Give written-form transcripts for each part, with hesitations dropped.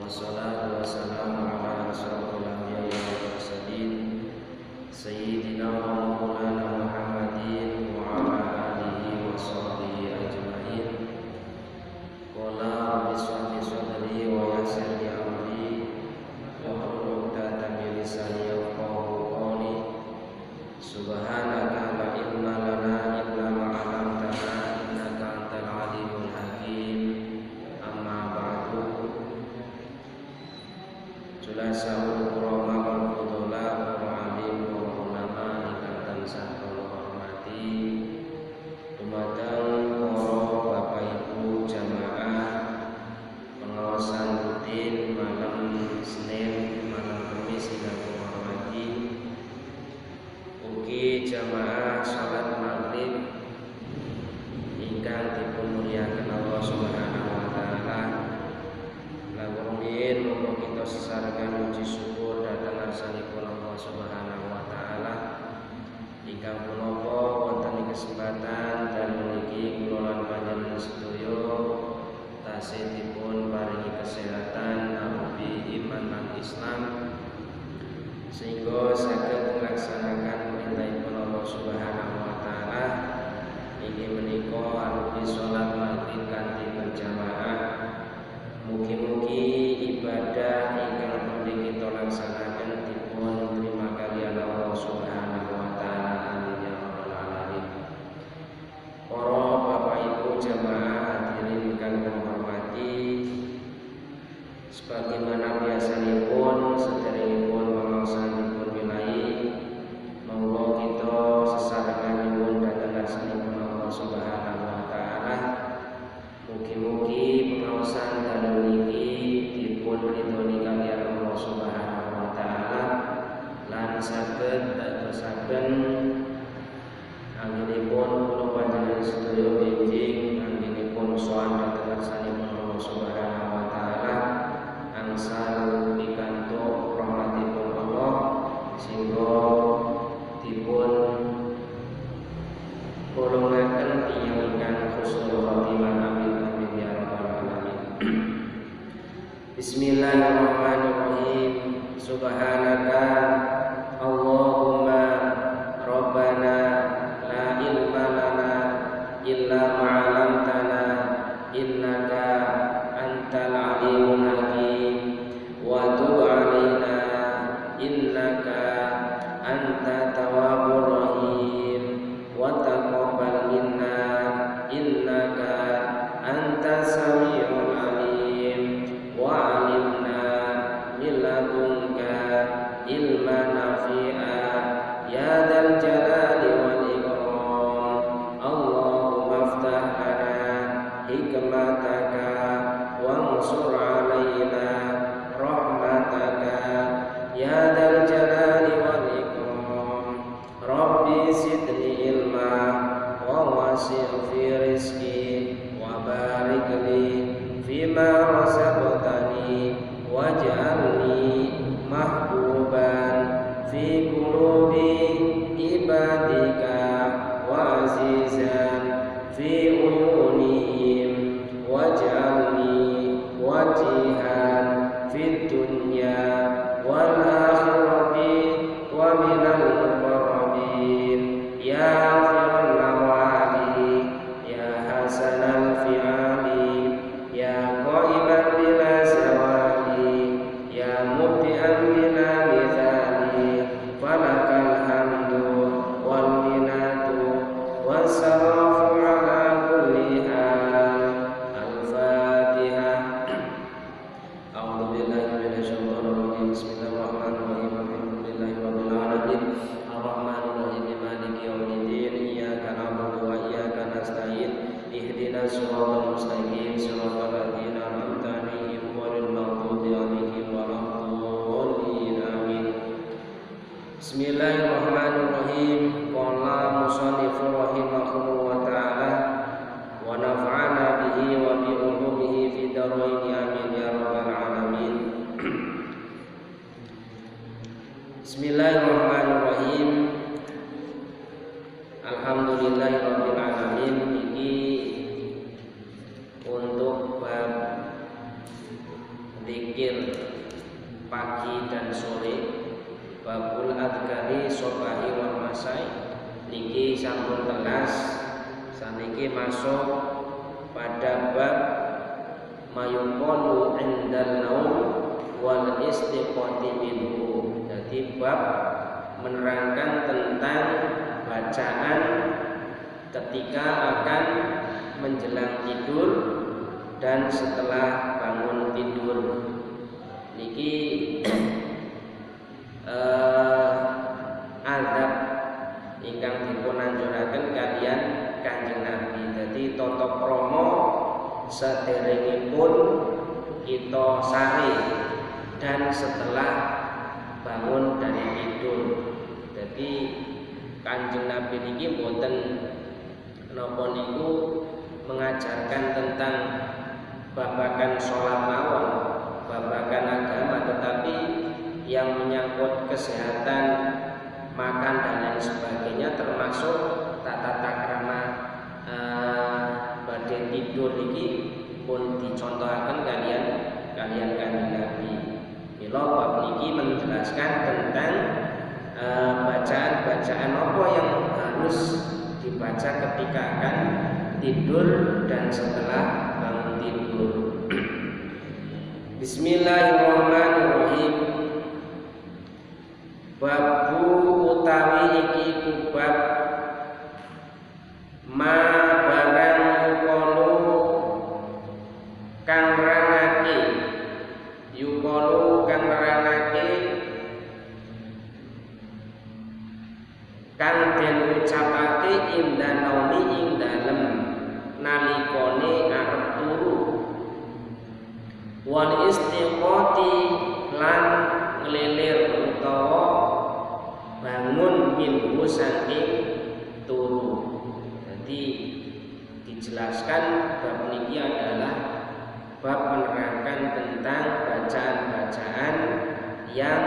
Wassalatu wassalamu ala asyrafil anbiya'i wal mursalin sayyidina wa maulana Muhammadin wa ala alihi wa sahbihi ajma'in. Qala rabbi shrah li sadri wa yassir li amri wahlul 'uqdatam min lisani yafqahu qawli. Subhanaka la ilma lana illa ma 'allamtana innaka antal alimul hakim. Amma ba'du. Julasahul kurama wal fudula wa alim wa ulama ingkang tansah kula hormati. Dumateng para bapak ibu jamaah pengawasan rutin malam Senin, malam Kamis ingkang kula hormati. Ugi jamaah salat maghrib ingkang dipunmulyakaken Allah Subhanahu wa taala. Lagurumin muga kita sesarkan puji syukur dhateng ngarsanipun Allah Subhanahu wa taala ingkang punapa wonten ing kesempatan dan mriki kula lan panjenengan sedaya tasih dipun paringi kesehatan arupi iman lan Islam sehingga saged melaksanakan perintahipun Allah Subhanahu wa taala inggih menika arupi salat maghrib kanthi berjamaah. Mugi-mugi ibadah ingkang badhe kita laksanaken dipun trima kaliyan Allah Subhanahu wa taala. Amin ya rabbal alamin. Para bapak ibu jamaah hadirin ingkang kula hormati, sebagaimana biasanipun sederengipun pamaosan dipun milai, monggo kita sesarenganipun dhateng ngarsanipun Allah Subhanahu wa taala. Mugi-mugi pengaosan dalem niki dipun ridhoni kaliyan Allah Subhanahu wa taala lan saged dadosaken anggenipun kula panjenengan sedaya benjing anggenipun sowan dhateng ngarsanipun Allah Subhanahu wa taala angsal pikantuk rahmatipun Allah sehingga dipun golongaken tiyang ingkang husnul khotimah. Amin amin ya rabbal alamin. Bismillahirrahmanirrahim. Subhanaka Allahumma Rabbana la ilma lana illa ma 'allamtana innaka antal alimul hakim wa tub 'alaina innaka antat tawwabur rahim wa taqabbal minna innaka antas samiul alim wa 'allimna min ladunka ilman nafi'a ya dzal jalali wal ikram. Allahumma iftah lana hikmataka wansur 'alaina rahmataka ya dzal jalali wal ikram. Rabbi zidni ilma wa wasi' fi rizqi wa barik li fima razaqtani waj'alni mahbuban fi qulubi ibadika wa azizan fi uyunihim waj'alni wajihan fid dunya wal akhirati wa minal muqarrabin ya ghafiral nawali ya hasanal fi'ali ya qaiban bila zawali ya mubdi'an bila mithali falakal hamdu wal minatu wassalafu ala kulli hal. Al-Fatihah. A'udzu billahi minasyaitonir rajim. Bismillahirrahmanirrahim. Alhamdulillahi rabbil alamin. Ar-Rahmanir Rahim. Maliki yaumiddin. Iyyaka na'budu wa iyyaka nasta'in. Ihdinas siratal mustaqim. Siratal ladzina an'amta 'alaihim ghairil maghdubi 'alaihim waladdallin. Amin. Bismillahirrahmanirrahim. Qala musannifu rahimahullahu wa ta'ala wa nafa'ana bihi wa bi ulumihi fi darain. Amin ya rabbal alamin. Bismillahirrahmanirrahim. Alhamdulillahirabbil alamin. Ini untuk bab zikir pagi dan sore. Babul adhkari sobahi wal masai, niki sampun telas. Saniki masuk pada bab mayuqalu indal naum wal istiqati minhu. Jadi bab menerangkan tentang bacaan ketika akan menjelang tidur dan setelah bangun tidur. Niki adab ingkang dipun anjuraken kalian Kanjeng Nabi. Jadi tata krama saderengipun kita sare dan setelah bangun dari tidur. Jadi Kanjeng Nabi niki mboten napa niku mengajarkan tentang babagan sholat mawon, babagan agama, tetapi yang menyangkut kesehatan, makan dan lain sebagainya, termasuk tata krama badhe tidur iki pun dicontohaken kalian Kanjeng Nabi. Mila bab niki menjelaskan tentang bacaan-bacaan apa yang harus dibaca ketika akan tidur dan setelah bangun tidur. Bismillahirrahmanirrahim. Babu utawi iki kubab ma barang yuqalu kang ranake, yuqalu kang ranake, kang den ucapake inda naumi ing dalem nalikane arep turu, wal istiqati lan nglelir utawa bangun minhu saking turu. Jadi dijelaskan bab niki adalah bab menerangkan tentang bacaan-bacaan yang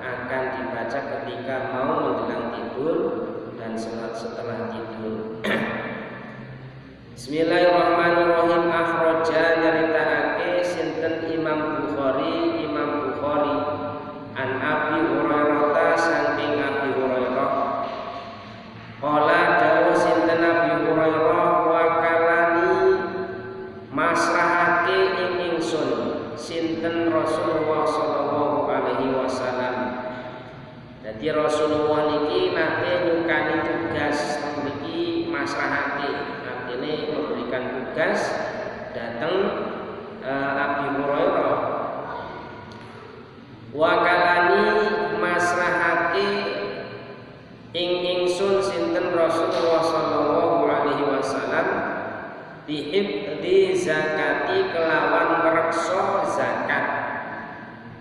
akan dibaca ketika mau menjelang tidur dan setelah tidur. Bismillahirrahmanirrahim. Akhraja nyaritaake sinten Imam Bukhari an Abi Hurairah saking Abi Hurairah. Qala dawuh sinten Abi Hurairah, wakalani masrahake ing ingsun sinten Rasulullah sallallahu alaihi wasallam. Jadi Rasulullah niki nate nyukani tugas niki masrahake, artinya memberikan tugas datang Abi Hurairah. Wakalani masrahake ing ingsun sinten Rasulullah sallallahu alaihi wasallam bihifdzi zakati kelawan ngrekso zakat.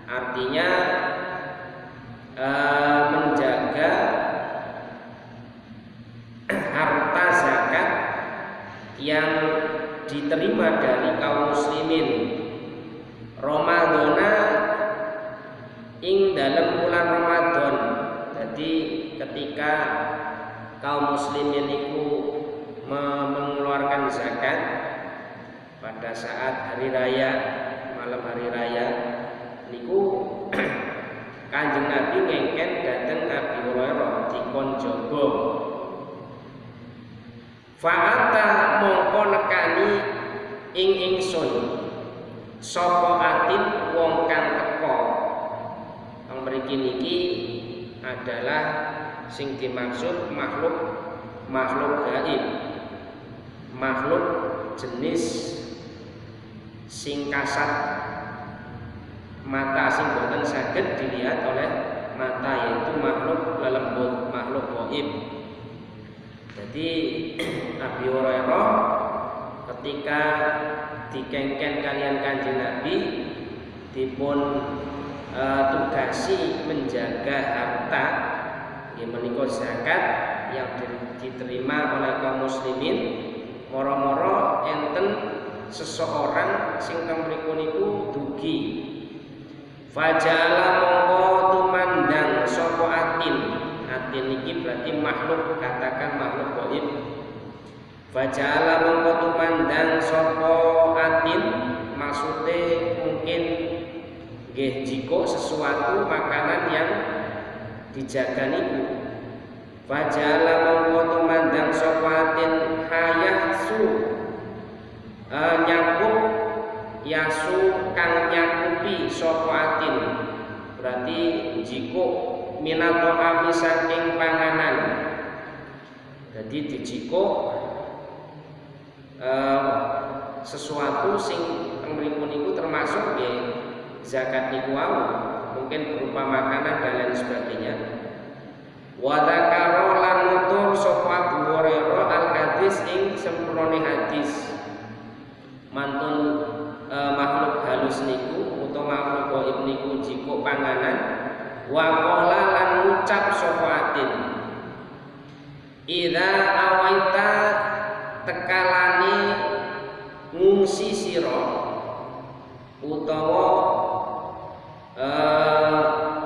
Artinya menjaga harta zakat yang diterima dari kaum muslimin Ramadana ing dalam bulan Ramadan. Jadi ketika kaum muslimin itu mengeluarkan zakat pada saat hari raya, malam hari raya niku Kanjeng Nabi ngengken dateng Abi Hurairah dikon jaba. Fa'ata mongko nekani ing ingsun sapa atin wong kang teka. Ang mriki niki adalah sing dimaksud makhluk gaib, makhluk jenis sing kasat mata, sing boten saged dilihat oleh mata, yaitu makhluk lelembut, makhluk gaib. Jadi Abi Hurairah ketika dikengken kalian Kanjeng Nabi dipun tugasi menjaga harta menika zakat yang diterima oleh kaum muslimin. Moro-moro enten seseorang sing teng mriku niku dugi. Fajala mongko tumandang sapa atin. Atin niki berarti makhluk, katakan makhluk gaib. Fajala mongko tumandang sapa atin, maksude mungkin nggih jiko sesuatu makanan yang dijaga niku. Fajala mongko tumandang sopatin hayahsu nyakup yasu kang nyakupi sopatin, berarti jiko minato api saking panganan. Jadi dijiko sesuatu sing mriku niku termasuk nggih zakat niku wau, mungkin berupa makanan dan lain sebagainya. Wa dzakara lan nutur sapa Abu Hurairah al hadis ing sempurane hadis. Mantun makhluk halus niku utawa makhluk gaib niku jiko panganan. Wa qala lan ngucap sapa atin, idza awaita tekalane ngungsi sira utawa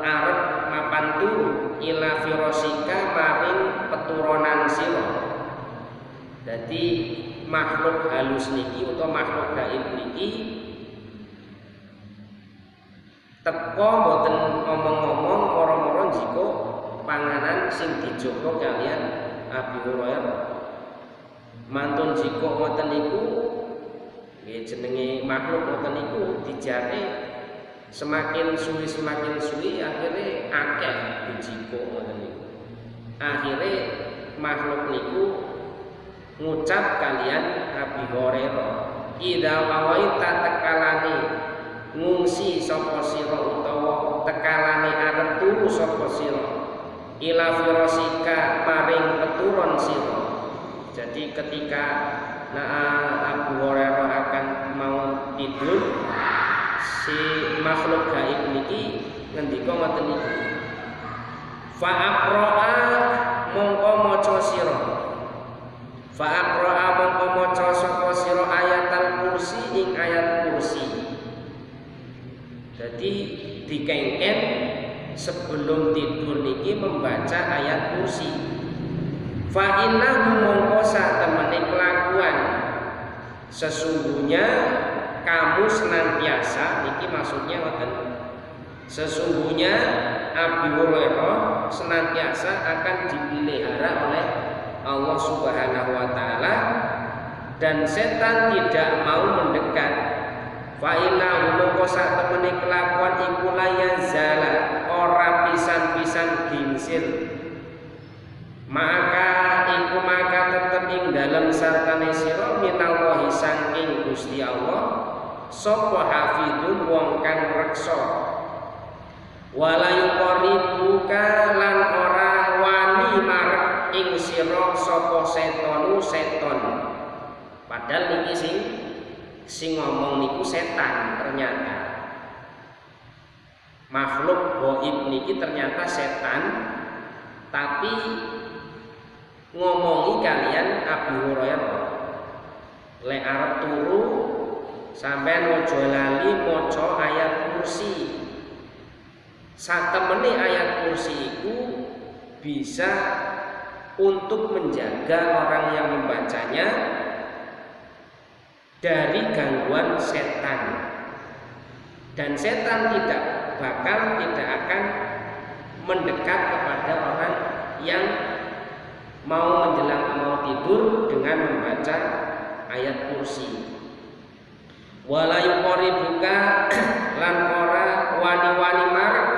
arep mapan turu ila firosika maring peturunan sira. Jadi makhluk halus niki utawa makhluk gaib niki teko mboten ngomong-ngomong moro-moro jiko panganan sing dijogo kalian Abi Hurairah. Mantun jiko ngoten niku nggih jenenge makhluk ngoten niku dijake semakin suwi akhirnya akeh dijiko ngoten niku. Akhirnya makhluk niku ngucap kalian Abi Hurairah, idza wawaita tekalane ngungsi sapa sira utawa tekalane arep turu sapa sira ila firasika maring peturun sira. Jadi ketika Abu Hurairah akan mau tidur, si makhluk gaib niki ngendika ngoten niku, fa aqra'a mongko maca sira, fa aqra'a mongko maca sapa sira ayatul kursi ing ayat kursi. Jadi dikengken sebelum tidur niki membaca ayat kursi. Fa innahu mongko sak temene kelakuan sesungguhnya kamu senantiasa niki maksudnya ngoten. Sesungguhnya Abi Hurairah senantiasa akan dipelihara oleh Allah Subhanahu wa taala dan setan tidak mau mendekat. Fa innahu mongko sak temene kelakuan iku layazala ora pisan-pisan gingsir. Maka tetep ing dalem sartane sira minallahi saking Gusti Allah sapa hafidun wong kang reksa. Wala yuqribuka lan ora wani marek ing sira sapa seton. Padahal niki sing ngomong niku setan, ternyata makhluk gaib niki ternyata setan, tapi ngomongi kalian Abi Hurairah lek arep turu sampean ojo lali maca ayat kursi. Satemene ayat kursi itu bisa untuk menjaga orang yang membacanya dari gangguan setan, dan setan tidak akan mendekat kepada orang yang mau tidur dengan membaca ayat kursi. Wala yuqribuka lan ora wani-wani marek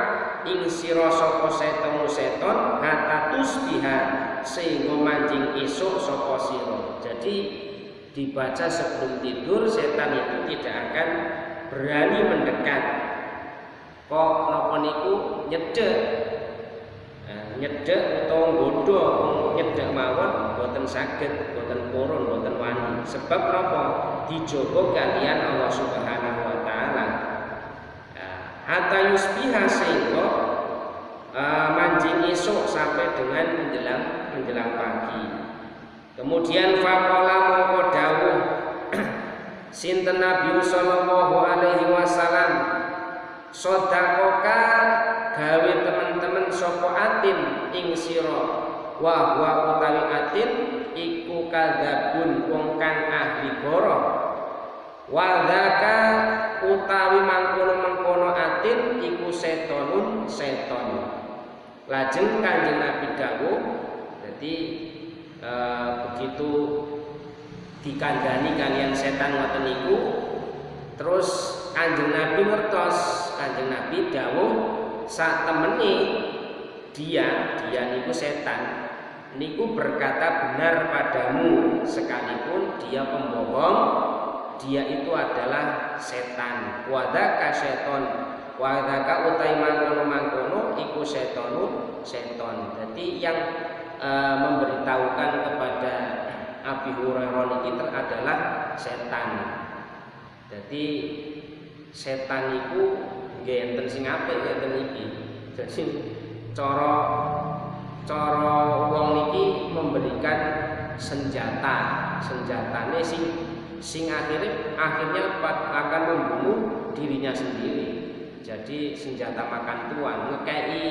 ing sira sapa seton hatta tusbiha sehingga manjing esuk sapa sira. Jadi dibaca sebelum tidur, setan itu tidak akan berani mendekat. Kok napa niku nyedek utawa nggodha nyedek mawon boten saged, boten purun, boten wani. Sebab napa? Dijogo kalian Allah Subhanahu wa taala. Hatta yusbiha sehingga manjing esuk sampai dengan menjelang pagi. Kemudian faqala mongko dawuh sinten Nabi sallallahu alaihi wasallam, sedekah gawe teman-teman sapa atin ing sira wa huwa utawi atin iku kadzabun wong kang ahli goro wa dzaka utawi mangkono-mangkono atin setonun seton. Lajeng Kanjeng Nabi dawuh, jadi begitu dikandani kalian setan ngoten niku, terus Kanjeng Nabi ngertos, Kanjeng Nabi dawuh sak temene dia niku setan niku berkata benar padamu sekalipun dia pembohong, dia itu adalah setan. Wadaka seton, wadaka utai mangkono iku setonun seton. Jadi yang memberitahukan kepada Abi Hurairah ini adalah setan. Jadi setan itu nggih enten sing apik enten iki. Jadi cara wong niki memberikan senjatane sing akhirnya akan membunuh dirinya sendiri. Jadi senjata makan tuan ngekei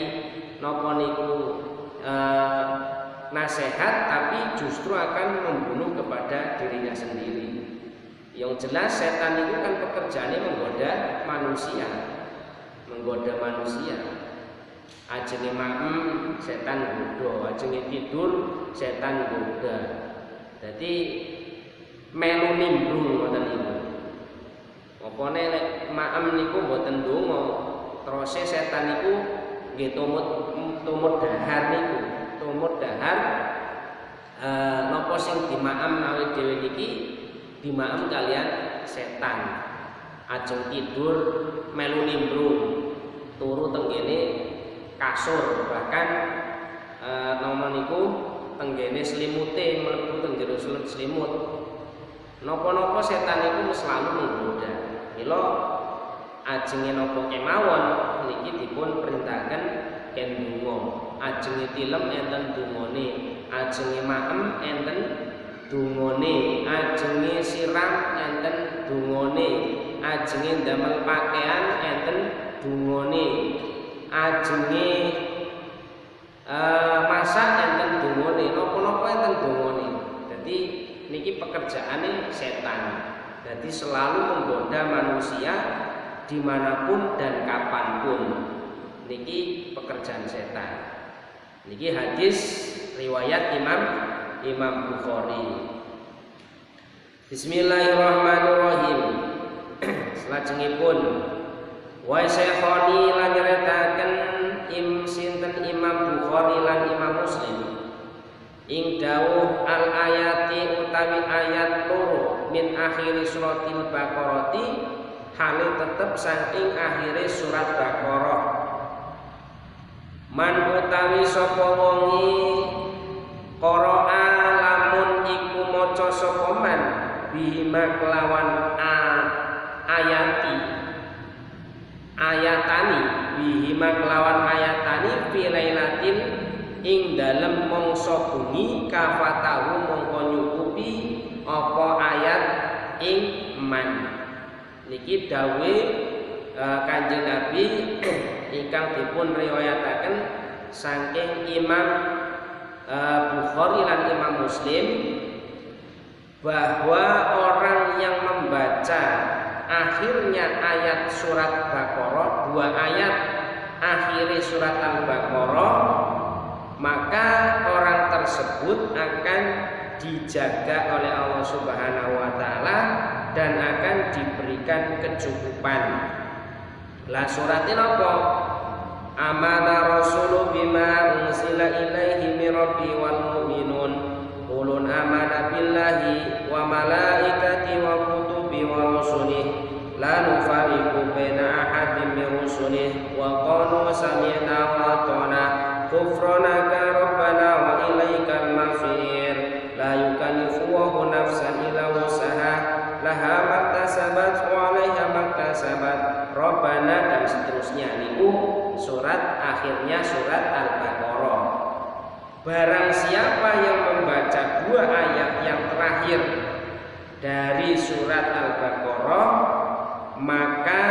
napa niku nasihat, tapi justru akan membunuh kepada dirinya sendiri. Yang jelas setan itu kan pekerjaannya menggoda manusia. Ajenge maem setan goda, ajenge tidur setan goda. Jadi melu nimbrung ngoten niku. Opone lek maem niku mboten ndonga, terus setan niku nggih tumut dahar niku. Tumut dahar napa sing dimaem awake dhewe niki dimaem kalian setan. Ajeng tidur melu nimbrung, turu tenggene kasur, bahkan nama niku tenggene selimute mlebu teng jero selimut. Napa-napa setan niku selalu menggoda. Mila ajenge napa kemawon niki dipun perintahaken ken donga. Ajenge tilem enten dungane, ajenge maem enten dungane, ajenge siram enten dungane, ajenge ndamel pakaian enten dungane, ajenge masak enten dungane, napa-napa enten dungane. Jadi niki pekerjaane setan. Jadi selalu menggoda manusia dimanapun dan kapanpun. Niki pekerjaan setan. Niki hadis riwayat Imam Bukhari. Bismillahirrahmanirrahim. Salajengipun wa syekhoni lan nyeritaken sinten Imam Bukhari lan Imam Muslim ing dawuh al ayati utawi ayat loro min akhiri suratil Baqarati hale tetep saking akhire surat Baqarah. Man utawi sapa wonge qara'a lamun iku maca sapa man bihima kelawan ayatani bihima kelawan ayatani fi lailatin ing dalem mangsa bengi kafatahu mongko nyukupi apa ayat ing man. Niki dawuh Kanjeng Nabi ingkang dipun riwayataken saking Imam Bukhari lan Imam Muslim bahwa orang yang membaca akhirnya ayat surat Baqarah, 2 ayat akhiri surat Al-Baqarah, maka orang tersebut akan dijaga oleh Allah Subhanahu wa taala dan akan diberikan kecukupan. Lah suratin apa? Amana rasulu bima unsila ilaihi min rabbi wal mu'minun qulun amana billahi wa malaikati wa kutubi wa rusulih la nufariqu baina ahadin min rusulih wa qalu sami'na wa ata'na ghufranaka rabbana wa ilaikal masir la yukallifu nafsan illa wusaha laha maktasabat wa 'alaiha maktasabat rabbana dan seterusnya. Niku surat akhirnya surat Al-Baqarah. Barang siapa yang membaca 2 ayat yang terakhir dari surat Al-Baqarah, maka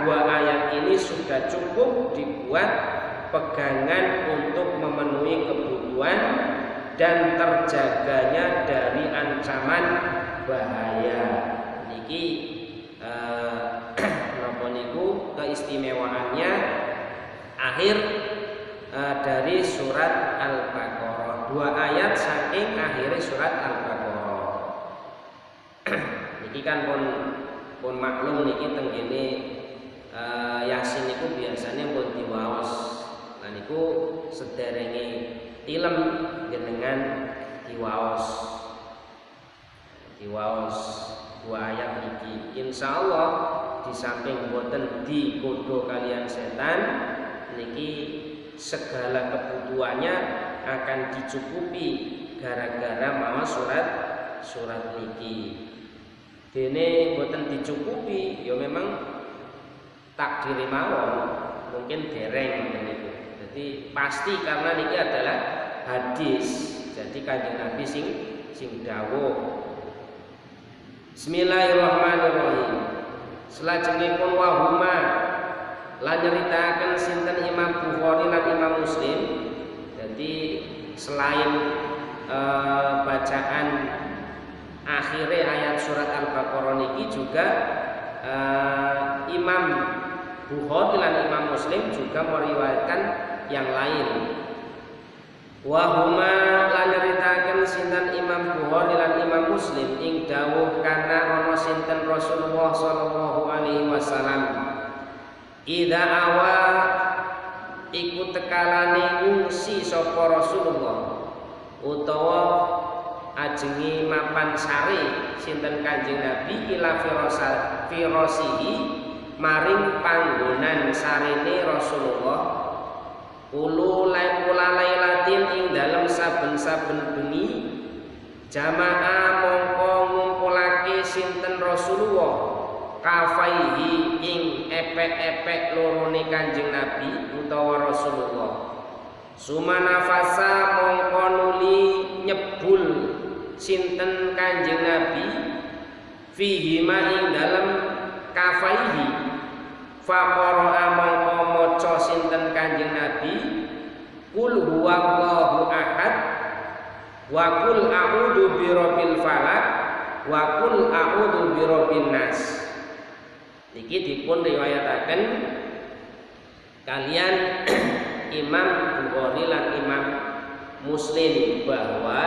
2 ayat ini sudah cukup dibuat pegangan untuk memenuhi kebutuhan dan terjaganya dari ancaman bahaya. Niki napa niku keistimewaannya akhir dari surat Al-Baqarah. 2 ayat saking akhir surat Al-Baqarah. Niki kan pun maklum niki tenggene Yasin niku biasanya pun diwaos. Nah niku sederenge tilem jenengan diwaos 2 ayat iki. Insyaallah di samping boten digodho kalian setan niki segala kebutuhannya akan dicukupi gara-gara maos surat niki. Dene boten dicukupi ya memang takdir mawon, mungkin dereng niku. Jadi pasti karena niki adalah hadis. Jadi Kanjeng Nabi sing dawuh. Bismillahirrahmanirrahim. Selajengipun wahuma lan nyeritaken sinten Imam Bukhari lan Imam Muslim. Jadi selain bacaan akhirnya ayat surat Al-Baqarah niki juga Imam Bukhari lan Imam Muslim juga meriwayatkan yang lain. Wahuma lan nyeritaken sinten Imam Bukhari lan Imam Muslim ing dawuh kana ana sinten Rasulullah sallallahu alaihi wasallam idza awa iku tekalane ngungsi sapa Rasulullah utawa ajengi mapan sari sinten Kanjeng Nabi ila firasihi maring panggonan sarene Rasulullah ulu lailatin ing dalem saben-saben bengi jamaah mongko ngumpulake sinten Rasulullah kafaihi ing epek-epek lorone Kanjeng Nabi utawa Rasulullah sumanafasa mongko nuli nyebul sinten Kanjeng Nabi fihi ma ing dalem kafaihi faqara mongko maca sinten Kanjeng Nabi qul huwallahu ahad wa qul a'udzu birabbil falaq wa qul a'udzu birabbin nas. Iki dipun riwayataken kalian Imam Bukhari lan Imam Muslim bahwa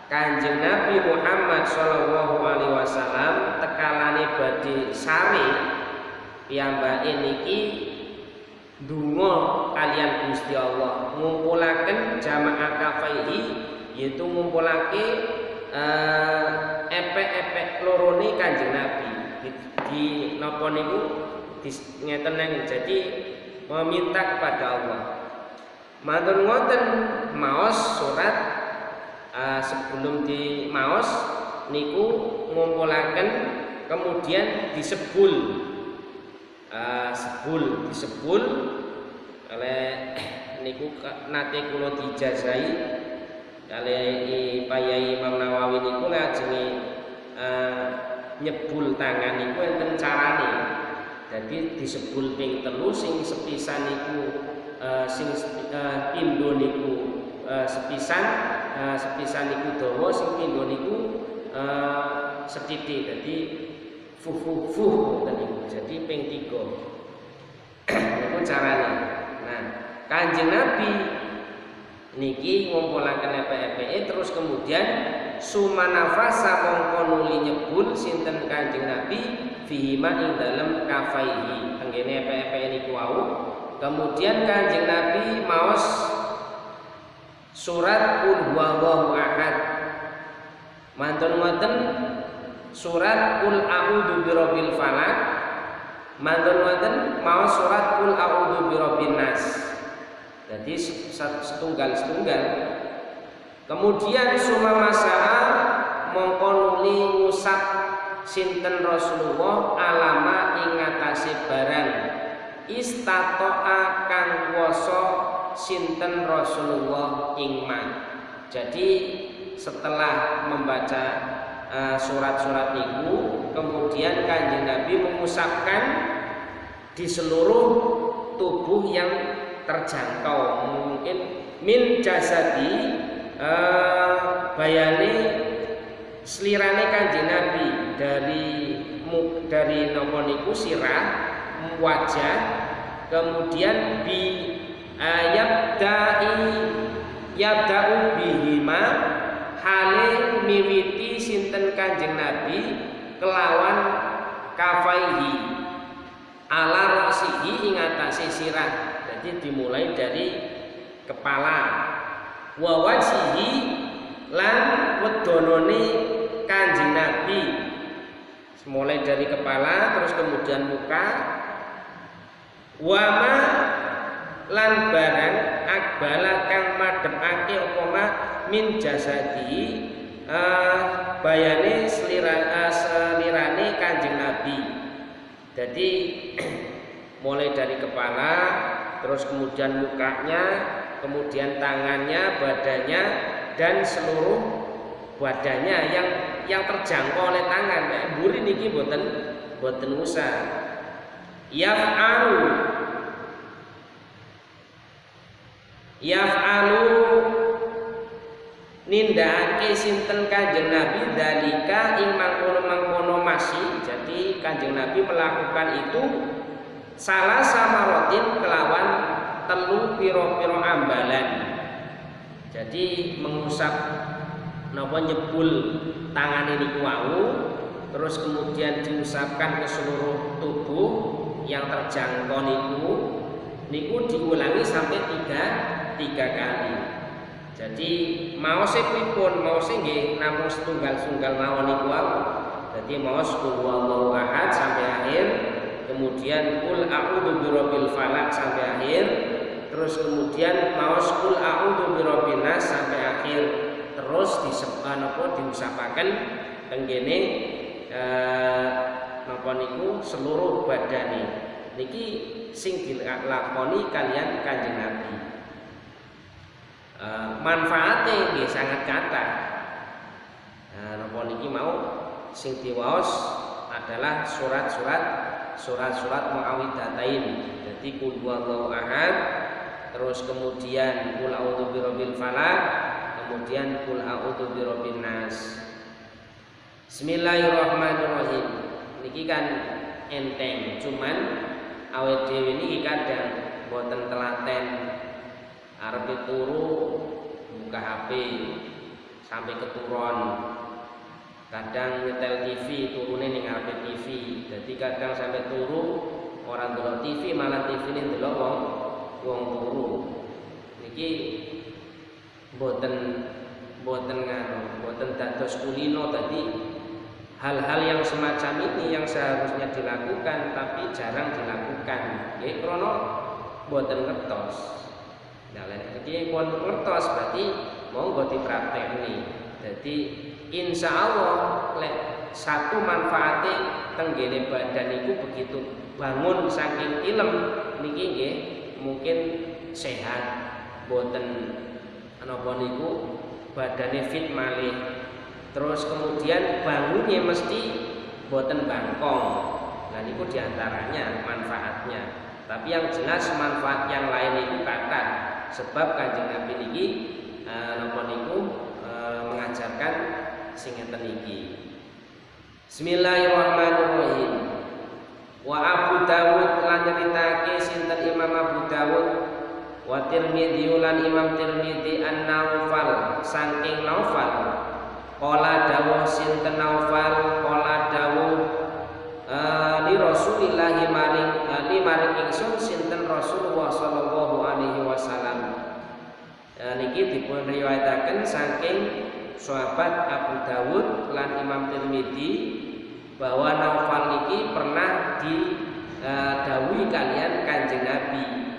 Kanjeng Nabi Muhammad sallallahu alaihi wasallam tekalane badhe sare piyambake niki ndonga kalian Gusti Allah ngumpulaken jamaah kafaihi yaitu ngumpulake epek-epek lorone Kanjeng Nabi di napa niku ngeten jadi meminta kepada Allah. Matur ngoten maos surat sebelum di maos niku ngumpulaken kemudian disebul disebul oleh niku nate kula dijazahi kalih Payai Imam Nawawi niku lajenge nyebul tangan niku enten carane. Jadi disebul ping 3 sing sepisan niku sing pindho niku sepisan niku dawa sing pindho niku sethithik. Dadi fuh niku. Jadi ping 3. Niku carane. Nah, Kanjeng Nabi niki ngumpulaken epek-epeke terus kemudian sumanafasa mongko nuli nyebul sinten Kanjeng Nabi fihi ma ing dalem kafaihi tenggene epek-epeke niku wau. Kemudian Kanjeng Nabi maos surat Qul huwallahu ahad. Mantun ngoten surat Qul a'udzu birabbil falaq. Mantun ngoten maos surat Qul a'udzu birabbin nas. Jadi setunggal-setunggal. Kemudian sumamasa'a mongko nuli ngusap sinten Rasulullah alama ing ngatasé barang istato'a kang kuwasa sinten Rasulullah ing ma. Jadi setelah membaca surat-surat niku kemudian Kanjeng Nabi mengusapkan di seluruh tubuh yang terjangkau mungkin min jasadi bayane slirane Kanjeng Nabi dari napa niku sirah wajah Kemudian yabda'u bihima hale miwiti sinten Kanjeng Nabi kelawan kafaihi ala rasihi ing atase sirah. Jadi dimulai dari kepala, wa wajhihi lan wedonone Kanjeng Nabi, mulai dari kepala terus kemudian muka, wama lan barang akbala kang madhepake apa ma min jasadi bayane selirane Kanjeng Nabi. Jadi mulai dari kepala terus kemudian mukanya, kemudian tangannya, badannya, dan seluruh badannya yang terjangkau oleh tangan. Mburi niki boten usah. Yaf'alu nindakake sinten Kanjeng Nabi dalika ing mangkono-mangkono masih. Jadi Kanjeng Nabi melakukan itu salah samarotin kelawan telu piro-piro ambalan. Jadi mengusap napa nyebul tangan ini wau, terus kemudian diusapkan ke seluruh tubuh yang terjangkau niku diulangi sampai tiga kali. Jadi maos pripun, maos nggih namung setunggal-tunggal mawon niku wau. Jadi maos qul huwallahu ahad sampai akhir, kemudian qul a'udzu birabbil falaq sampai akhir, terus kemudian maos qul a'udzu birabbin nas sampai akhir, terus diusapaken tenggene napa niku seluruh badane. Niki sing dilakoni kalian Kanjeng Nabi. Manfaate nggih sangat kathah. Napa niki mau sing diwaos adalah surat-surat muawwidzatain. Jadi qul huwallahu ahad, terus kemudian qul a'udzu birabbil falaq, kemudian qul a'udzu birabbin nas. Bismillahirrahmanirrahim. Niki kan enteng, cuman awet dhewe niki kadang boten telaten arep turu buka HP sampai keturun. Kadang nyetel TV turune ning ngarepe TV. Jadi kadang sampai turu orang delok TV malah TV ini delok wong turu. Niki boten dados kulino. Tadi hal-hal yang semacam ini yang seharusnya dilakukan tapi jarang dilakukan. Nggih krana boten ngertos. Nah, lek iki pun ngertos berarti monggo dipraktekni. Jadi insya Allah lek satu manfaatnya tenggene badan itu begitu bangun saking ilem niki nggih mungkin sehat, boten napa niku badane fit malih. Terus kemudian bangunnya mesti boten bangkong. Nah niku diantaranya manfaatnya. Tapi yang jelas manfaat yang lain itu kata sebab Kanjeng Nabi niki napa niku mengajarkan sing ngeten iki. Bismillahirrahmanirrahim. Wa Abu Dawud lan nyeritake sinten Imam Abu Dawud, wa Tirmidzi lan Imam Tirmidzi an-Naufal saking Naufal. Qala dawuh sinten Naufal, qala dawuh li Rasulillah maring ingsun sinten Rasulullah sallallahu alaihi wasallam. Niki dipun riwayataken saking sahabat Abu Dawud lan Imam Tirmidzi bahwa Naufal niki pernah didhawuhi kalian Kanjeng Nabi,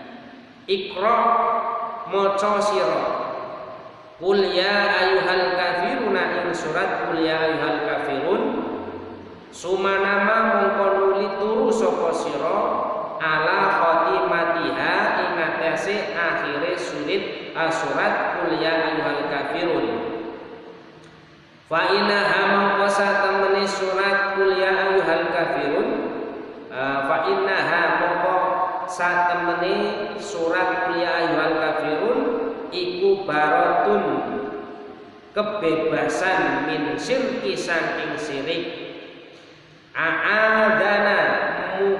Iqra maca sira Qul ya ayyuhal kafiruna ing surat Qul ya ayyuhal kafirun sumanama mongko nuli turu sapa sira ala khotimatiha ing atase akhire surat Qul ya ayyuhal kafirun. Fa innaha mongko satemene surat Qul ya ayyuhal kafirun fa innaha mongko satemene surat Qul ya ayyuhal kafirun iku baratun kebebasan min syirki saking syirik. A'adana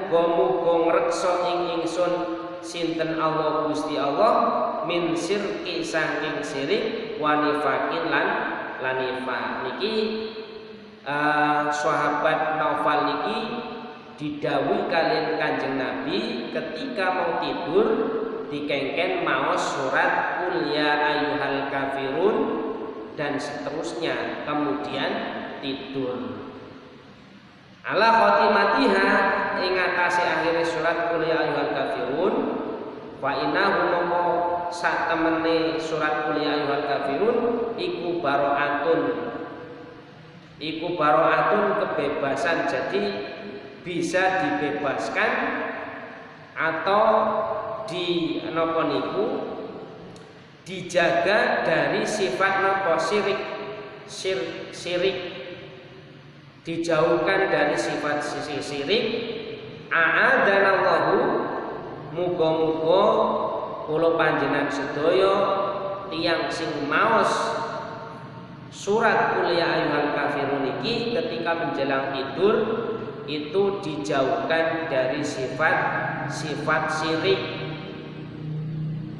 muga-muga ngreksa ing ingsun sinten Allah Gusti Allah min sirki saking sirik wa nifakin lan nifak. Niki sahabat Naufal niki didhawuhi kalian Kanjeng Nabi ketika mau tidur dikengken maos surat Qul ya ayyuhal kafirun dan seterusnya, kemudian tidur. Ala khotimatiha ing atase akhire surat Qul ya ayyuhal kafirun fa innahu moko sak temene surat Qul ya ayyuhal kafirun iku baro'atun kebebasan, jadi bisa dibebaskan atau di napa niku dijaga dari sifat napa syirik, dijauhkan dari sifat syirik. A'adanallahu, muga-muga kula panjenengan sedaya tiyang sing maos surat Qul ya ayyuhal kafirun iki ketika menjelang tidur itu dijauhkan dari sifat syirik,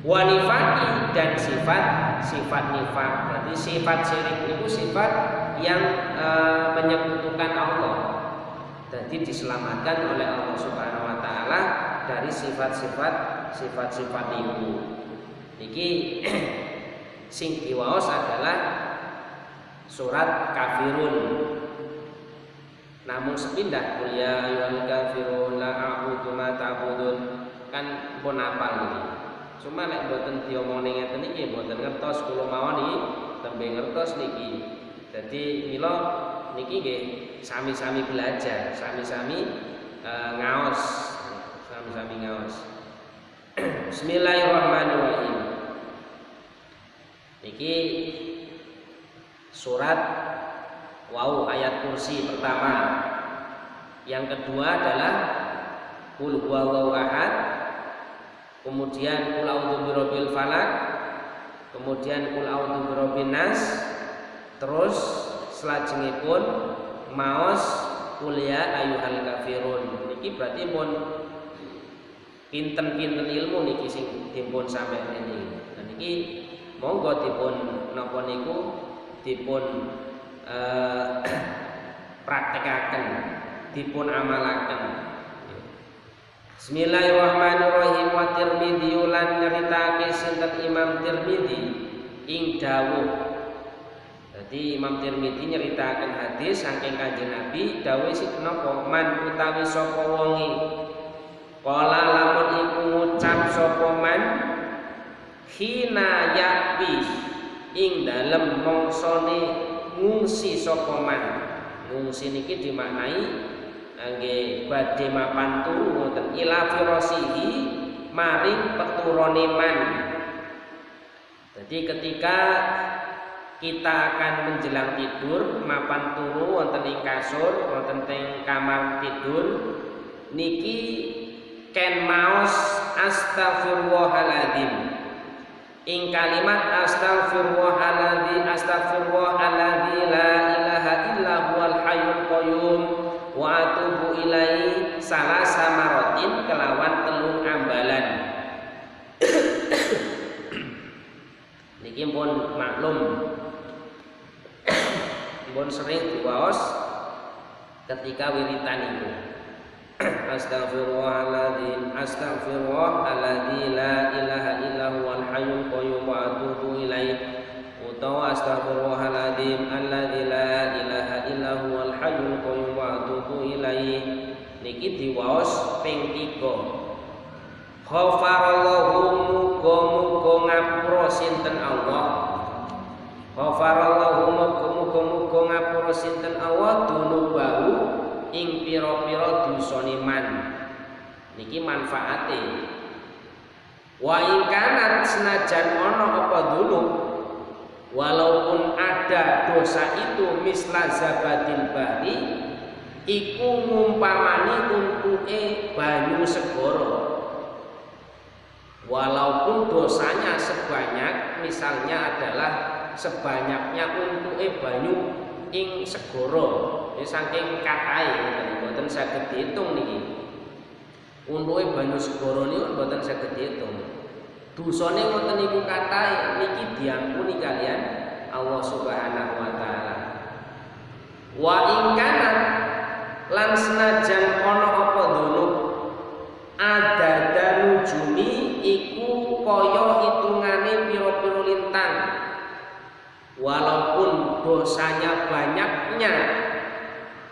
wanifaki dan sifat nifak. Berarti sifat syirik itu sifat yang menyekutukan Allah. Jadi diselamatkan oleh Allah Subhanahu wa taala dari sifat-sifat itu. Niki sing diwaos adalah surat Kafirun. Namun sepindah Qul ya ayyuhal kafirun la a'budu ma ta'budun kan pun apal niki. Cuma nek mboten diomongne ngeten iki mboten ngertos kula mawon iki tembe ngertos niki. Jadi mila niki nggih sami-sami belajar, sami-sami ngaos. Bismillahirrahmanirrahim. Niki surat ayat kursi pertama. Yang kedua adalah Qul huwallahu ahad. Kemudian Qul a'udzu birabbil falaq. Kemudian Qul a'udzu birabbin nas. Terus selajengipun maos Qul ya ayyuhal kafirun. Niki berarti pun pinten-pinten ilmu niki sing dipun sampeyan ini. Nah niki monggo dipun napa niku dipun praktekaken, dipun amalaken. Bismillahirrahmanirrahim. Wa Tirmidzi lan nyeritake sinten Imam Tirmidzi ing dawuh. Jadi Imam Tirmidzi nyeritaken hadis saking Kanjeng Nabi dawuh sing napa man utawi sapa wonge kala lamun iku ngucap sapa man hina yakbi ing dalem mongsone ngungsi sapa man. Ngungsi niki dimaknai nggih badhe mapan turu wonten ila firasihi maring peturane man. Jadi ketika kita akan menjelang tidur mapan turu wonten ing kasur wonten ing kamar tidur niki ken maos astaghfirullahaladzim. Ing kalimat astaghfirullahaladzim la ilaha illa huwal hayyul qayyum wa atubu ilaihi salasa maratin kelawan telung ambalan. Niki pun maklum pun sering diwaos ketika wiritan itu. Astaghfirullahaladzim la ilaha illa huwal hayyul qayyum wa atubu ilaihi utawa astaghfirullahaladzim alladzi la ilaha illa huwal hayyul qayyum wa atubu ilaihi. Niki diwaos ping 3. Ghafarallahu muga-muga ngapura sinten Allah. Ghafarallahu muga-muga ngapura sinten Allah dunubahu ing pira-pira dosane man. Niki manfaate. Wa ing kanat senajan ana apa dunub walaupun ada dosa itu misla zabadil bahri iku ngumpamani untuke banyu segara. Walaupun dosanya sebanyak misalnya adalah sebanyaknya untuke banyu ing segara. Saking katahe mboten saged diitung niki. Untuke banyu segara niku mboten saged diitung. Dosane wonten niku kathah niki diampuni kalian Allah Subhanahu wa taala. Wa ing kana lan senajan ana apa dzunub adada nujumi iku kaya hitungane pira-pira lintang. Walaupun dosanya banyaknya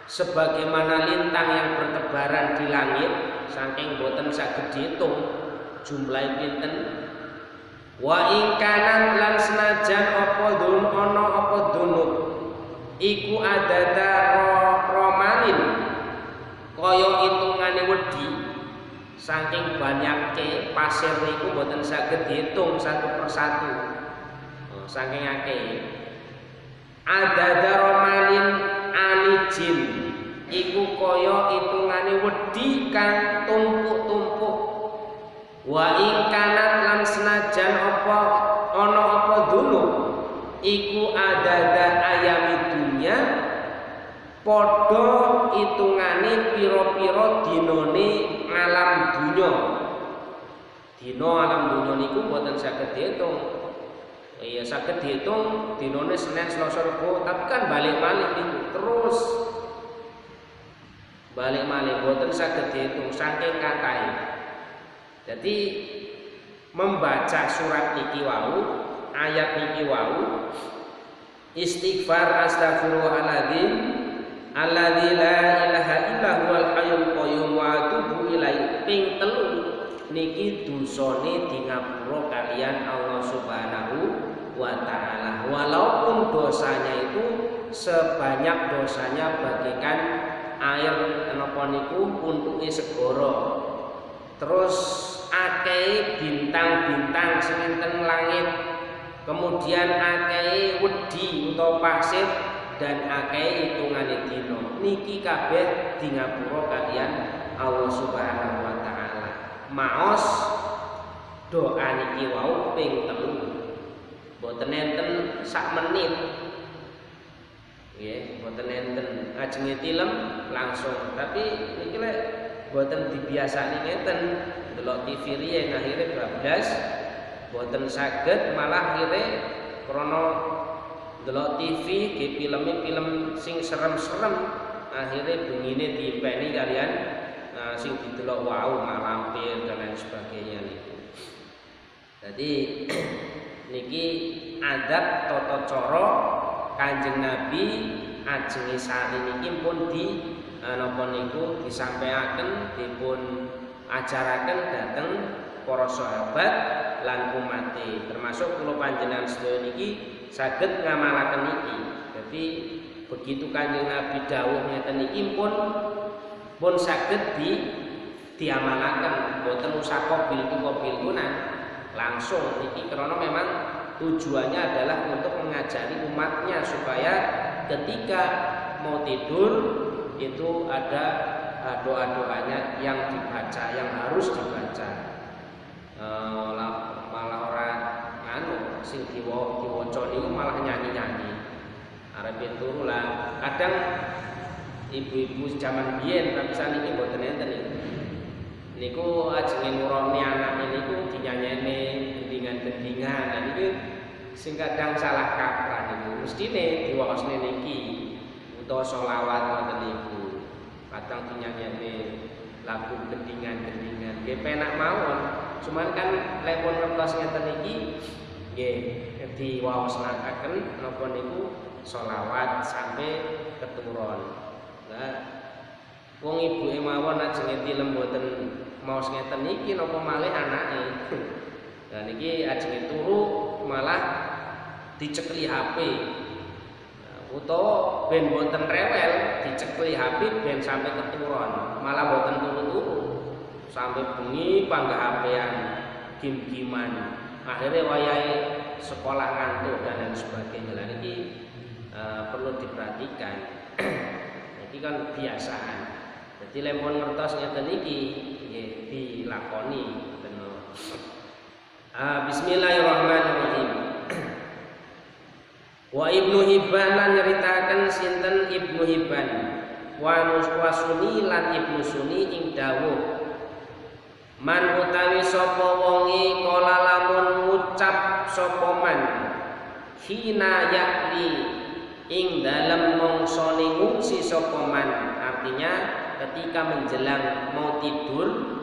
sebagaimana lintang yang bertebaran di langit, saking boten saged diitung jumlah pinten. Wa ing kana lan senajan apa dzun ana apa dzunub iku adada romalin kaya hitungane wedi, saking banyaknya pasir niku boten saged diitung satu persatu, saking akeh. Adada romalin alijin iku kaya hitungane wedi kang tumpuk-tumpuk. Wa ing kanat lan senajan apa ana apa dzunub iku adada ayami dunya padha hitungane pira-pira dinane alam dunya. Dina alam dunya niku mboten saged diitung. Iya saged diitung dinane Senin, Selasa, Rebo, tapi kan balik malih niku terus balik malih mboten saged diitung saking katahe. Jadi membaca surat niki wau, ayat niki wau, istighfar astaghfirullahaladzim alladzi la ilaha illa huwal hayyul qayyum wa atubu ilaihi ping 3 niki dosane di ngapura kalian Allah Subhanahu wa taala. Walaupun dosanya itu sebanyak dosanya bagaikan air napa niku untuke segara. Terus akeh bintang-bintang sing enten langit, kemudian akeh wedi utawa pasir dan akeh hitungane dina. Niki kabeh di ngapura kalian Allah Subhanahu wa taala. Maos doa niki wau ping 3. Mboten enten sak menit. Nggih, mboten enten ajenge tilem langsung. Tapi niki lek boten dibiasani ngeten delok TV riyen akhire bablas boten saged malah akhire krana delok TV ge film sing serem-serem akhire bengine diimpeni kalian sing didelok wau malampir dan lain sebagainya niku. Jadi niki adat tata cara Kanjeng Nabi ajenge sari niki pun di napa niku disampaikan dipun ajaraken dhateng para sahabat lan umate, termasuk kula panjenengan sedaya niki saged ngamalaken niki. Jadi begitu Kanjeng Nabi dawuh ngeten niki pun saged diamalaken, boten usah kobil-kobilunan langsung niki karena memang tujuannya adalah untuk mengajari umatnya supaya ketika mau tidur itu ada doa-doanya yang dibaca, yang harus dibaca. Malah orang anu sing diwaca niku malah nyanyi-nyanyi. Arep turu lah. Kadang ibu-ibu zaman biyen tapi saniki mboten enten niku. Niku ajenge nurono anak niku dinyanyene gendingan-gendingan. Nah niku sing kadang salah kaprah niku. Mestine diwaosne niki utawa sholawat ngoten niku. Kadang dinyanyene lagu gendingan-gendingan. Nggih penak mawon. Cuman kan lek pun ngertos ngeten iki nggih diwaosnakaken napa niku sholawat sampai keturun. Nah, wong ibuke mawon ajenge tilem mboten maos ngeten niki napa malih anake. Nah niki ajenge turu malah dicekli HP. Utawa ben boten rewel dicekli HP ben sampai keturun, malah boten turu-turu sampai bengi panggah HP-an game-giman. Akhirnya wayahe sekolah ngantuk dan lain sebagainya. Lah niki perlu diperhatikan. Jadi kan kebiasaan. Jadi lempon ngertos ngeten iki nggih dilakoni bener. Bismillahirrahmanirrahim. Wa Ibnu Hibban lan nyeritaken sinten Ibnu Hibban wa Suni lan Ibnu Suni ing dawuh Man utawi sapa wonge kala lamun ngucap sapa man hina yakli ing dalem mongsone ngungsi sapa man, artinya ketika menjelang mau tidur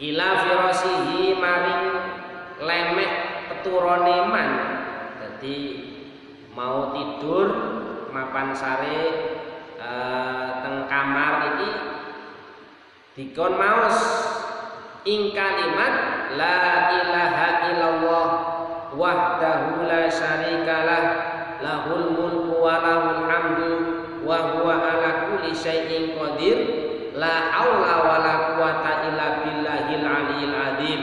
ila firasihi maring lemeh peturone man. Jadi mau tidur mapan sare teng kamar iki dikon maos ing kalimat la ilaha illallah wahdahu la syarikalah lahul mulku wa lahul hamdu wa huwa ala kulli syai'in qadir la haula wala quwata illa billahil aliyil azim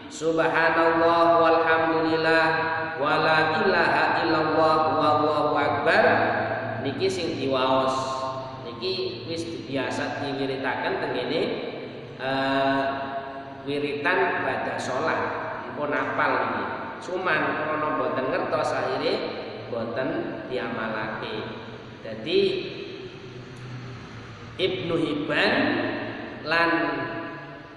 subhanallah walhamdulillah wala ilaha illallah wallahu akbar. Niki sing diwaos niki wis biasa diwiritaken teng ngene wiritan pada sholat pun apal ini, cuman krono boten ngertos akhirnya boten diamalake. Jadi Ibnu Hibban lan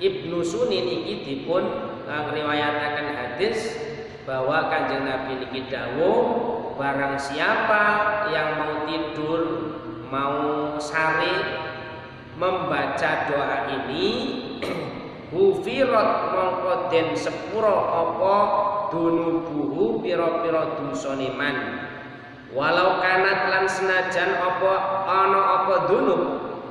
Ibnu Sunin iki dipun ngriwayataken hadis bahwa Kanjeng Nabi niki dawuh barang siapa yang mau tidur mau sare membaca doa ini hufirat mongko den sepuro apa dunubuhu pira-pira dosane man walau kanat lan senajan apa ana apa dunub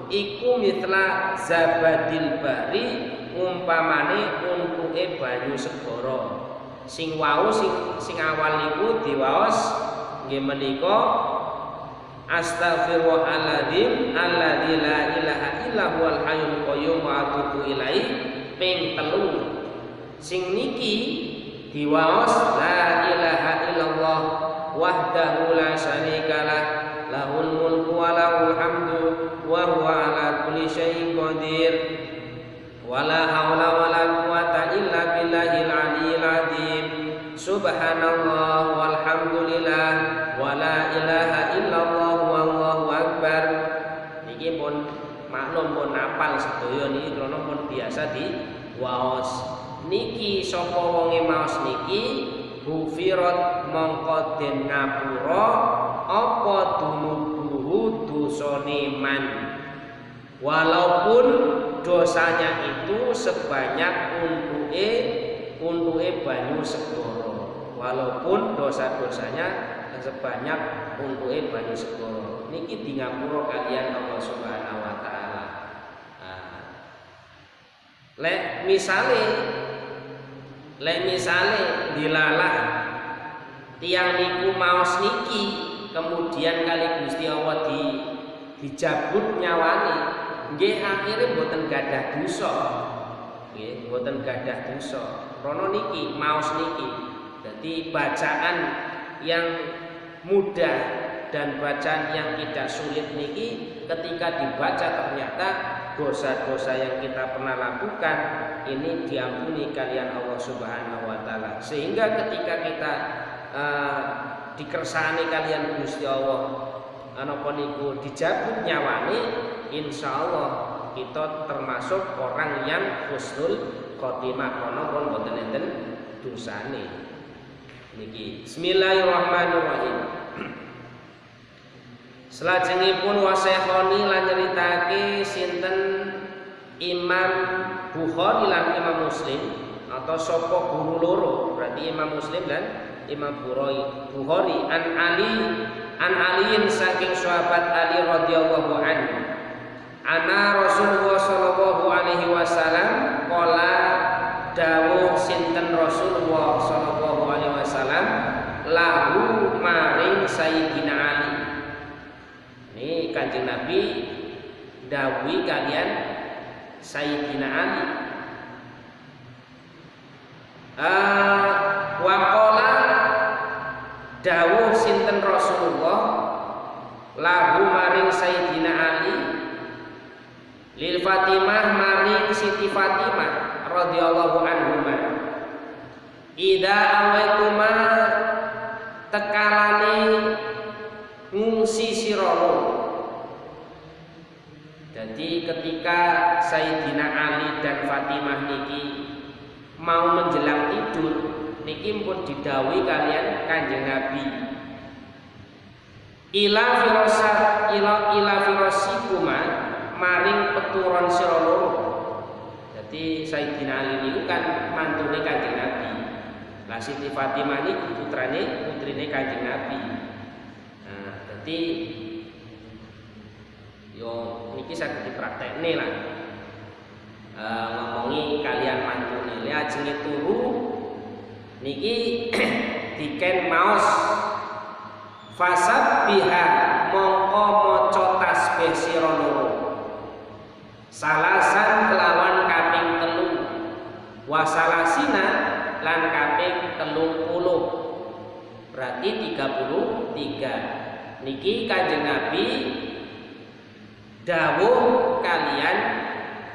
iku mitla zabadil bari umpamane untuke banyu segara. Sing wau sing awal niku diwaos nggih menika astaghfirullahaladzim alladzi la ilaha illa huwal hayyul qayyum wa atubu ilaihi ping 3. Sing niki diwaos la ilaha illallah wahdahu la syarikalah lahul mulku wa lahul hamdu wa huwa ala kulli syai'in qadir wala haula wala quwata illa billahil aliyil azim subhanallah walhamdulillah wala ilaha illallah wallahu akbar. Niki pun maklum pun apal sedaya niki krana pun biasa diwaos. Niki sapa wonge maos niki hufirat mongko den ngapura apa dunubuhu dosane man walaupun dosanya itu sebanyak untuke banyu segara, walaupun dosa-dosanya sebanyak untuke banyu segara. Niki di ngapura kalian Allah Subhanahu wa taala. Lek misale dilalah tiang niku maos niki kemudian kali Gusti Allah dijabut nyawane, nggih akhire mboten gadah dosa. Nggih, mboten gadah dosa. Rono niki maos niki. Jadi bacaan yang mudah dan bacaan yang tidak sulit niki ketika dibaca ternyata dosa-dosa yang kita pernah lakukan ini diampuni kalian Allah Subhanahu wa taala. Sehingga ketika kita dikersani kalian Gusti Allah anapa niku dijabut nyawane, insyaallah kita termasuk orang yang husnul khotimah kono pun boten enten dosane. Niki bismillahirrahmanirrahim. Salajengipun wasekhoni lan nyeritake sinten Imam Bukhari lan Imam Muslim atau sapa guru loro, berarti Imam Muslim dan Imam Bukhari an aliin saking sahabat Ali radhiyallahu anhu ana Rasulullah sallallahu alaihi wasallam qala dawuh sinten Rasulullah sallallahu alaihi wasallam lahu maring Sayyidina Ali. Ini Kanjeng Nabi dawuhi kalian Sayyidina Ali. Waqala dawuh sinten Rasulullah lahu maring Sayyidina Ali lil Fatimah maring Siti Fatimah radhiyallahu anhuma ida awaituma tekalane ngungsi siroro. Jadi Jadi ketika Sayyidina Ali dan Fatimah niki mau menjelang tidur, niki pun didhawuhi kalian Kanjeng Nabi, ila firosikuma maring peturon sira loro. Jadi Sayyidina Ali niku kan mantune Kanjeng Nabi. Lah Siti Fatimah niku putrine Kanjeng Nabi. Nah, jadi yo niki saged dipraktekne lah. Ngomongi kalian mantune le ajenge turu niki diken maos fasabbiha mongko maca tasbih sira loro salasan kelawan kaping 3 wasalasina lan kaping 30 berarti 33. Niki Kanjeng Nabi dawuh kalian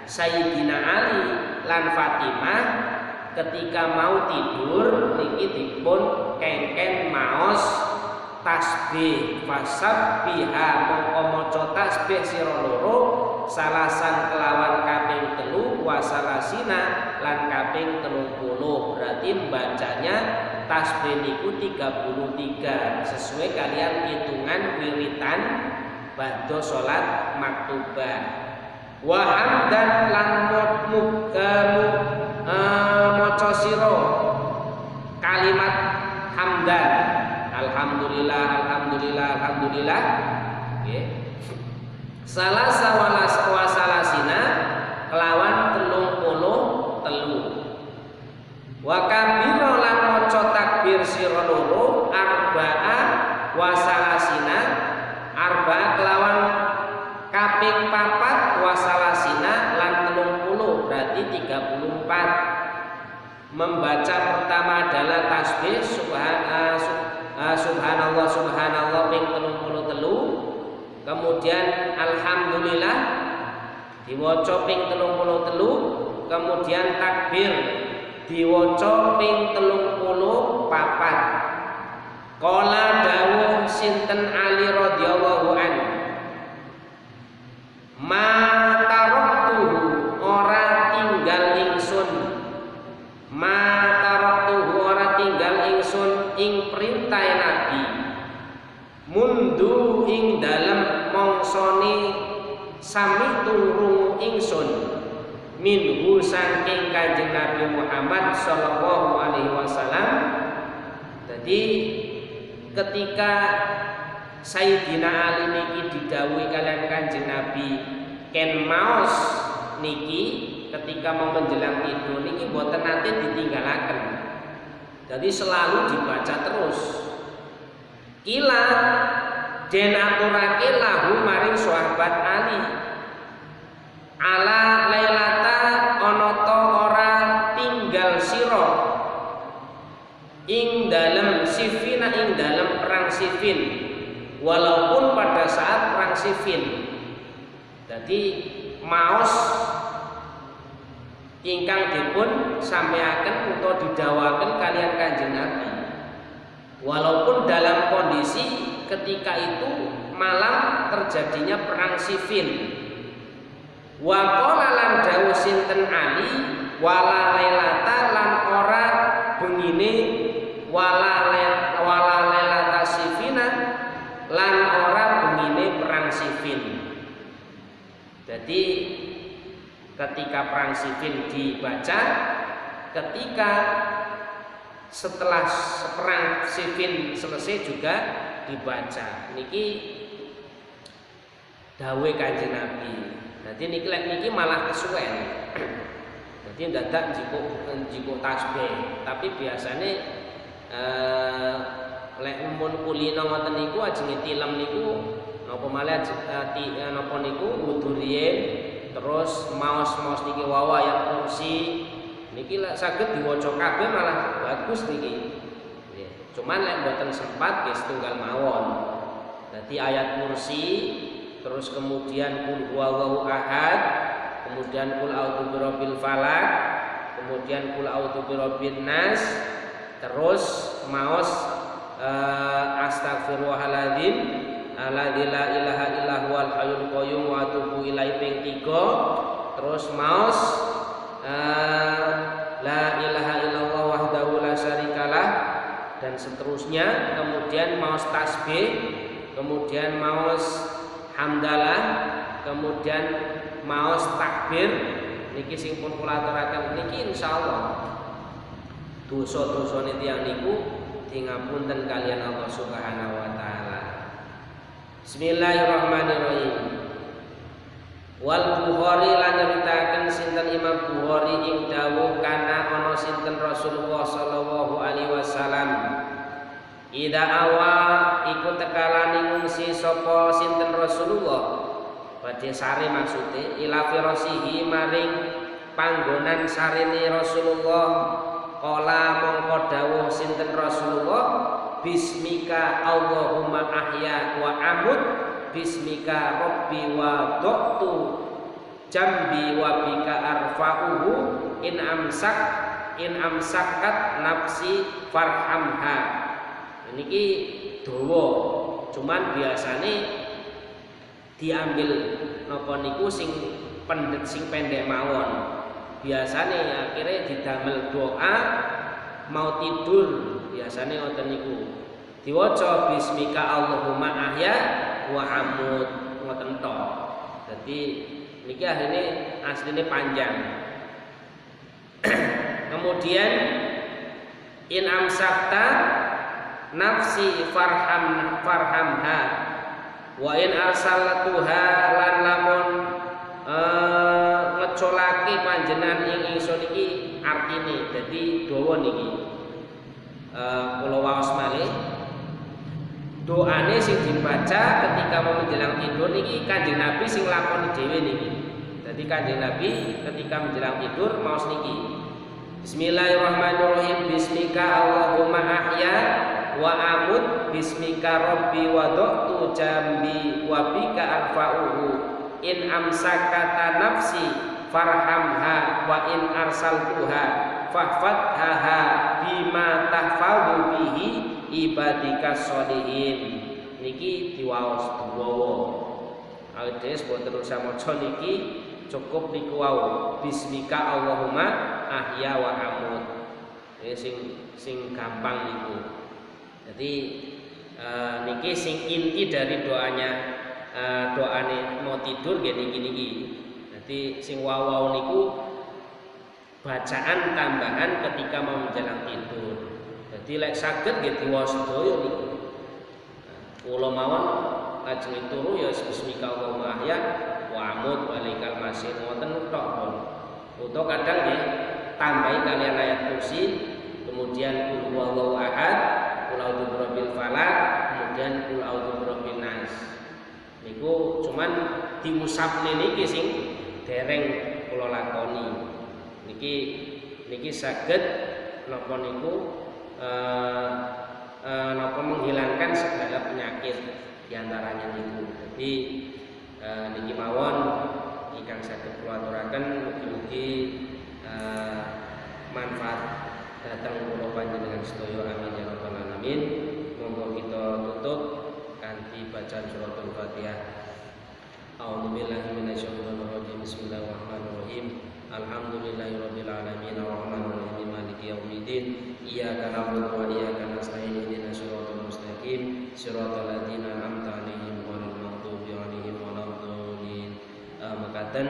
Sayyidina Ali lan Fatimah ketika mau tidur niki dipun kengken maos tasbih fasabbiha mongko maca tasbih sira loro salasan kelawan kaping 3 wasalasina lan kaping 30. Berarti bacanya tasbih niku 33 sesuai kalian hitungan wiritan ba'da salat maktubah. Wa hamdan lan maca sira kalimat hamdan alhamdulillah alhamdulillah alhamdulillah nggih. Salasa wasalasina kelawan 33. Wa kabira lan maca takbir sira loro arba'a wasalasina arba'a kelawan kaping 4 wasalasina lan 30 berarti 34. Membaca pertama adalah tasbih subhanallah subhanallah ping 33, kemudian alhamdulillah diwaca ping 33, kemudian takbir diwaca ping 34. Qala dawuh sinten Ali radhiyallahu anhu, ma taraktuhu ora tinggal ingsun, ma taraktuhu ora tinggal ingsun ing perintah Nabi, mundu ing dalem mongsone sami turung ingsun minhu saking Kanjeng Nabi Muhammad sallallahu alaihi wasallam. Jadi ketika Sayyidina Ali niki didhawuhi kalian Kanjeng Nabi ken maos niki ketika mau menjelang tidur niki mboten nate ditinggalaken. Jadi selalu dibaca terus. Kila den aturake lahu maring sahabat Ali. Ala lailata ana ta ora tinggal sira ing dalem Sifin ing dalem perang Sifin, walaupun pada saat perang Sifin. Jadi maos ingkang dipun sampaiaken utawa didhawaken kalian Kanjeng Nabi, walaupun dalam kondisi ketika itu malam terjadinya perang Sifin. Wa qala lan dawuh sinten Ali wala lailata lan ora bengine wala lailata Sifina lan ora bengine perang Sifin. Jadi ketika perang Sifin dibaca, ketika setelah perang Sifin selesai juga dibaca. Niki dawuh Kanjeng Nabi. Jadi niki malah kesuwen. Jadi dadak jiko tasbih, tapi biasanya lek mun kulino ngoten niku ajenge tilem niku napa malih napa niku wudu riyin terus maos-maos niki wawa ayat kursi niki lek saged diwaca kabeh malah bagus niki. Cuman lek mboten sempat nggih setunggal mawon. Dadi ayat kursi terus kemudian qul huwallahu ahad, kemudian qul a'udzu birabbil falaq, kemudian qul a'udzu birabbin nas, terus maos astagfirullahaladzim, alladzi la ilaha illa huwal hayyul qayyum wa atubu ilaihi ping 3. Terus maos la ilaha illallah wahdahu la syarikalah dan seterusnya. Kemudian maos tasbih, kemudian maos hamdalah, kemudian maos takbir. Niki sing pun kula aturaken niki insyaallah dosa-dosane tiyang niku dingapunten kalian Allah Subhanahu wa taala. Bismillahirrahmanirrahim. Wal Bukhari lan nyeritaken sinten Imam Bukhari ing dawuh kana ana sinten Rasulullah sallallahu alaihi wasallam ida awa iku tekalane ngungsi sapa sinten Rasulullah badhe sare maksude ila firasihi maring panggonan sarene Rasulullah kala mongko dawuh sinten Rasulullah bismika Allahumma ahya wa amut bismika rabbi wa dhaqtu jambi wa bika arfa'uhu in amsakat nafsi farhamha. Niki dawa cuman biasane diambil napa niku sing pendek mawon. Biasane akhirnya didamel doa mau tidur biasane ngoten niku. Diwaca bismika Allahumma ahya wa amut ngoten tok. Dadi niki asline panjang. Kemudian in amsakta nafsi farhamha wa in arsalatuha lan lamun ngecolake panjenengan ing ingsun iki artine dadi dawa niki kula waos malih doane sing dibaca ketika mau menjelang tidur niki Kanjeng Nabi sing lakoni dhewe niki. Dadi Kanjeng Nabi ketika menjelang tidur maos niki Bismillahirrahmanirrahim bismika Allahumma ahya wa amut bismika rabbi wa dhaqtu jambi wa bika arfa'uhu in amsakata nafsi farhamha wa in arsaltuha fahfadhaha bima tahfadhu bihi ibadika sholihin. Niki diwaos dawa awis boten usah maca niki cukup niku wau bismika Allahumma ahya wa amut. Sing gampang niku. Jadi niki sing inti dari doanya doane mau tidur nggih niki. Jadi sing wau niku bacaan tambahan ketika mau menjelang tidur. Jadi lek saged nggih diwaos sedaya niku. Kula mawon lajeng turu ya bismika Allahumma ahya wa amut walikal masih ngoten tok pun. Utawa kadang nggih tambahi kalian ayat kursi, kemudian qul huwallahu ahad, qul a'udzu birabbil falaq, kemudian qul a'udzu birabbin nas. Niku cuman dimusabne niki sing dereng kula lakoni. Niki saged napa niku napa menghilangkan segala penyakit diantaranya niku. Jadi niki mawon ingkang saged kula aturaken mugi-mugi manfaat datang kula panjenengan sedaya amin ya rabbal alamin. Monggo kita tutup kanthi bacaan suratul Fatihah. A'udzubillahi minasyaitonir rajim. Bismillahirrahmanirrahim. Alhamdulillahirabbil alamin arrahmanir rahim maliki yaumiddin. Iyyaka na'budu wa iyyaka nasta'in ihdinas siratal mustaqim siratal ladzina an'amta 'alaihim ghairil maghdubi 'alaihim waladdallin. Mekaten